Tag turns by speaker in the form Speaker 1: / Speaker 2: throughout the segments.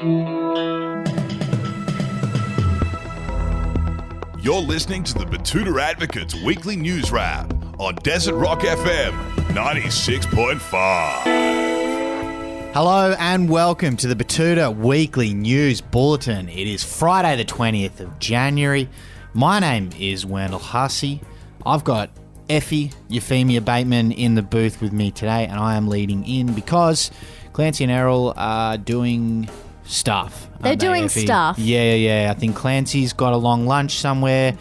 Speaker 1: You're listening to the Betoota Advocate's weekly news wrap on Desert Rock FM 96.5.
Speaker 2: Hello and welcome to the Betoota Weekly News Bulletin. It is Friday the 20th of January. My name is Wendell Hussey. I've got Effie, Euphemia Bateman in the booth with me today, and I am leading in because Clancy and Errol are doing stuff.
Speaker 3: They're doing stuff.
Speaker 2: Yeah. I think Clancy's got a long lunch somewhere.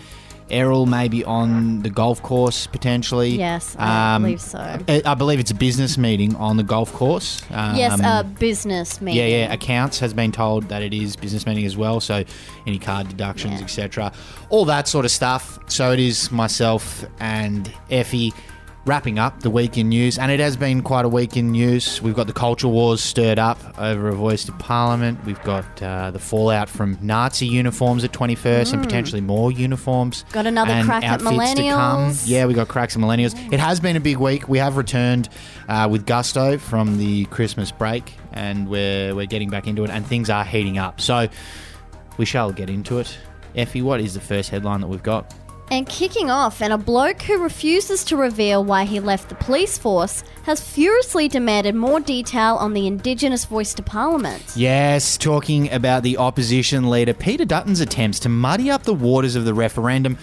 Speaker 2: Errol may be on the golf course potentially.
Speaker 3: Yes, I believe so.
Speaker 2: I believe it's a business meeting on the golf course.
Speaker 3: Yes, a business meeting.
Speaker 2: Yeah. Accounts has been told that it is business meeting as well. So any card deductions, etc. All that sort of stuff. So it is myself and Effie wrapping up the week in news, and it has been quite a week in news. We've got the culture wars stirred up over a voice to Parliament. We've got the fallout from Nazi uniforms at 21st and potentially more uniforms.
Speaker 3: Got another crack at millennials.
Speaker 2: Yeah, we got cracks at millennials. It has been a big week. We have returned with gusto from the Christmas break, and we're getting back into it, and things are heating up. So we shall get into it. Effie, what is the first headline that we've got?
Speaker 3: And kicking off, and a bloke who refuses to reveal why he left the police force has furiously demanded more detail on the Indigenous voice to Parliament.
Speaker 2: Yes, talking about the opposition leader Peter Dutton's attempts to muddy up the waters of the referendum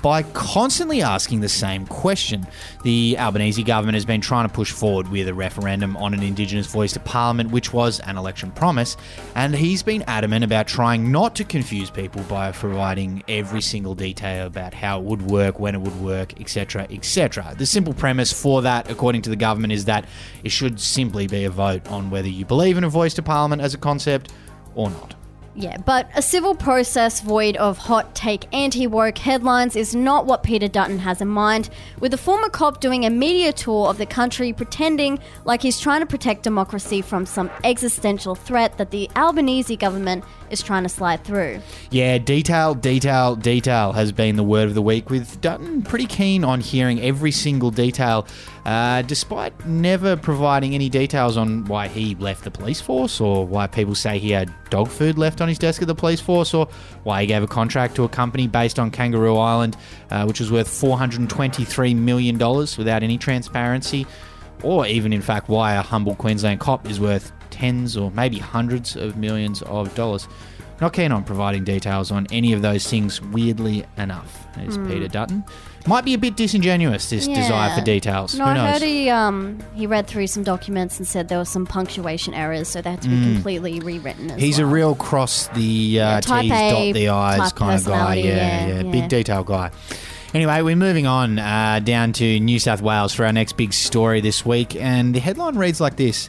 Speaker 2: by constantly asking the same question. The Albanese government has been trying to push forward with a referendum on an Indigenous voice to Parliament, which was an election promise, and he's been adamant about trying not to confuse people by providing every single detail about how it would work, when it would work, etc., etc. The simple premise for that, according to the government, is that it should simply be a vote on whether you believe in a voice to Parliament as a concept or not.
Speaker 3: Yeah, but a civil process void of hot take anti-woke headlines is not what Peter Dutton has in mind, with the former cop doing a media tour of the country pretending like he's trying to protect democracy from some existential threat that the Albanese government is trying to slide through.
Speaker 2: Yeah, detail has been the word of the week, with Dutton pretty keen on hearing every single detail, despite never providing any details on why he left the police force, or why people say he had dog food left on his desk at the police force, or why he gave a contract to a company based on Kangaroo Island, which was worth $423 million without any transparency, or even, in fact, why a humble Queensland cop is worth tens or maybe hundreds of millions of dollars. Not keen on providing details on any of those things, weirdly enough, is Peter Dutton. Might be a bit disingenuous, this desire for details.
Speaker 3: No,
Speaker 2: who knows?
Speaker 3: I heard he read through some documents and said there were some punctuation errors, so they had to be completely rewritten as
Speaker 2: He's
Speaker 3: well.
Speaker 2: a real cross the T's, dot the I's kind of guy. Yeah. Big detail guy. Anyway, we're moving on down to New South Wales for our next big story this week, and the headline reads like this.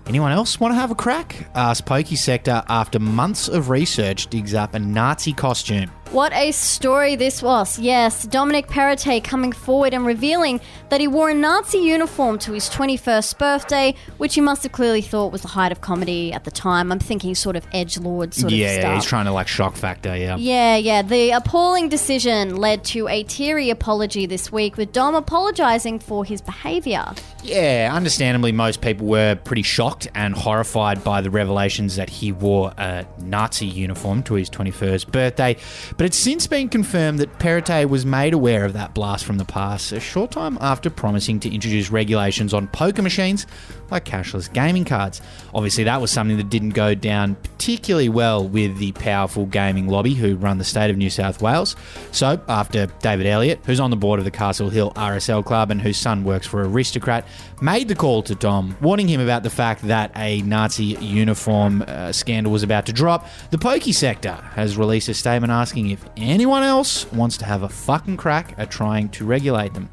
Speaker 2: Anyone else want to have a crack? Asks Pokey Sector after months of research digs up a Nazi costume.
Speaker 3: What a story this was. Yes, Dominic Perrottet coming forward and revealing that he wore a Nazi uniform to his 21st birthday, which he must have clearly thought was the height of comedy at the time. I'm thinking sort of edgelord sort of stuff.
Speaker 2: Yeah, he's trying to like shock factor, yeah.
Speaker 3: Yeah. The appalling decision led to a teary apology this week, with Dom apologising for his behaviour.
Speaker 2: Yeah, understandably, most people were pretty shocked and horrified by the revelations that he wore a Nazi uniform to his 21st birthday. But it's since been confirmed that Perrottet was made aware of that blast from the past a short time after promising to introduce regulations on poker machines like cashless gaming cards. Obviously, that was something that didn't go down particularly well with the powerful gaming lobby who run the state of New South Wales. So, after David Elliott, who's on the board of the Castle Hill RSL Club and whose son works for Aristocrat, made the call to Dom, warning him about the fact that a Nazi uniform scandal was about to drop, the Pokey Sector has released a statement asking if anyone else wants to have a fucking crack at trying to regulate them.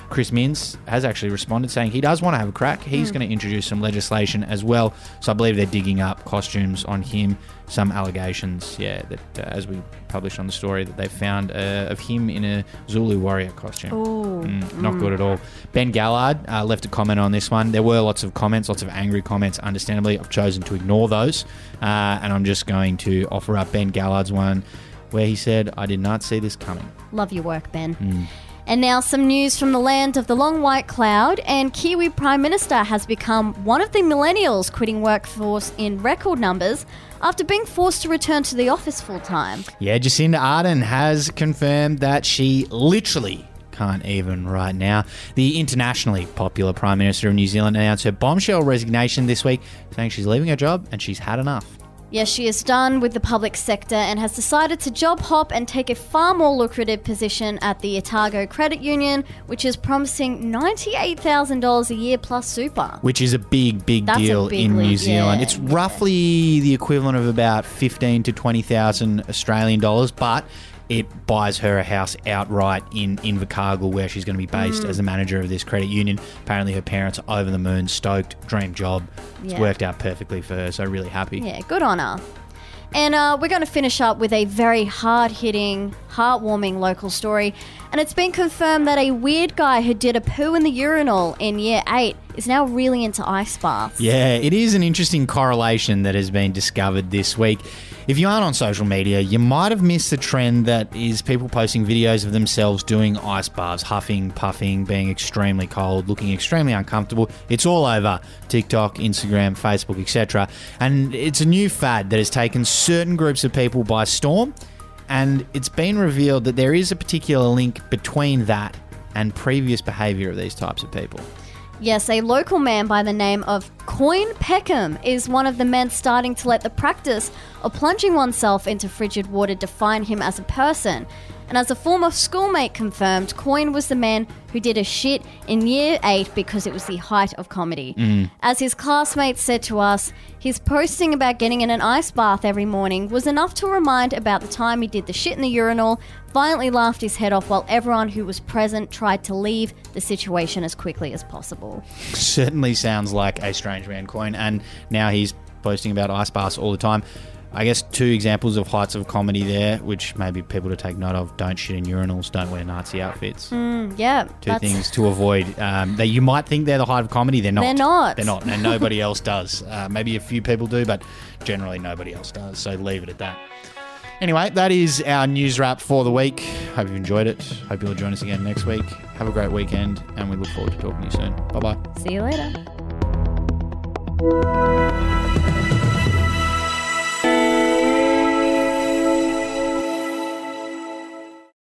Speaker 2: Chris Minns has actually responded saying he does want to have a crack. He's going to introduce some legislation as well. So I believe they're digging up costumes on him, some allegations, that as we published on the story, that they found of him in a Zulu warrior costume. Not good at all. Ben Gallard left a comment on this one. There were lots of comments, lots of angry comments, understandably. I've chosen to ignore those. And I'm just going to offer up Ben Gallard's one where he said, "I did not see this coming."
Speaker 3: Love your work, Ben. And now some news from the land of the long white cloud, and Kiwi Prime Minister has become one of the millennials quitting workforce in record numbers after being forced to return to the office full-time.
Speaker 2: Yeah, Jacinda Ardern has confirmed that she literally can't even right now. The internationally popular Prime Minister of New Zealand announced her bombshell resignation this week, saying she's leaving her job and she's had enough.
Speaker 3: Yes, she is done with the public sector and has decided to job hop and take a far more lucrative position at the Otago Credit Union, which is promising $98,000 a year plus super.
Speaker 2: Which is a big
Speaker 3: That's
Speaker 2: deal
Speaker 3: a big
Speaker 2: in New
Speaker 3: leap,
Speaker 2: Zealand.
Speaker 3: yeah,
Speaker 2: It's roughly the equivalent of about 15 to 20,000 Australian dollars, but it buys her a house outright in Invercargill, where she's going to be based as the manager of this credit union. Apparently her parents are over the moon, stoked, dream job. It's worked out perfectly for her, so really happy.
Speaker 3: Yeah, good on her. And we're going to finish up with a very hard-hitting, heartwarming local story. And it's been confirmed that a weird guy who did a poo in the urinal in Year 8 is now really into ice baths.
Speaker 2: Yeah, it is an interesting correlation that has been discovered this week. If you aren't on social media, you might have missed the trend that is people posting videos of themselves doing ice baths, huffing, puffing, being extremely cold, looking extremely uncomfortable. It's all over TikTok, Instagram, Facebook, etc. And it's a new fad that has taken certain groups of people by storm, and it's been revealed that there is a particular link between that and previous behaviour of these types of people.
Speaker 3: Yes, a local man by the name of Coin Peckham is one of the men starting to let the practice of plunging oneself into frigid water define him as a person. And as a former schoolmate confirmed, Coin was the man who did a shit in Year 8 because it was the height of comedy. As his classmates said to us, his posting about getting in an ice bath every morning was enough to remind about the time he did the shit in the urinal, violently laughed his head off while everyone who was present tried to leave the situation as quickly as possible.
Speaker 2: Certainly sounds like a strange man, Coin, and now he's posting about ice baths all the time. I guess 2 examples of heights of comedy there, which maybe people to take note of: don't shit in urinals, don't wear Nazi outfits.
Speaker 3: Yeah.
Speaker 2: 2 things to avoid. That you might think they're the height of comedy. They're not.
Speaker 3: They're not.
Speaker 2: And nobody else does. Maybe a few people do, but generally nobody else does. So leave it at that. Anyway, that is our news wrap for the week. Hope you've enjoyed it. Hope you'll join us again next week. Have a great weekend, and we look forward to talking to you soon. Bye-bye.
Speaker 3: See you later.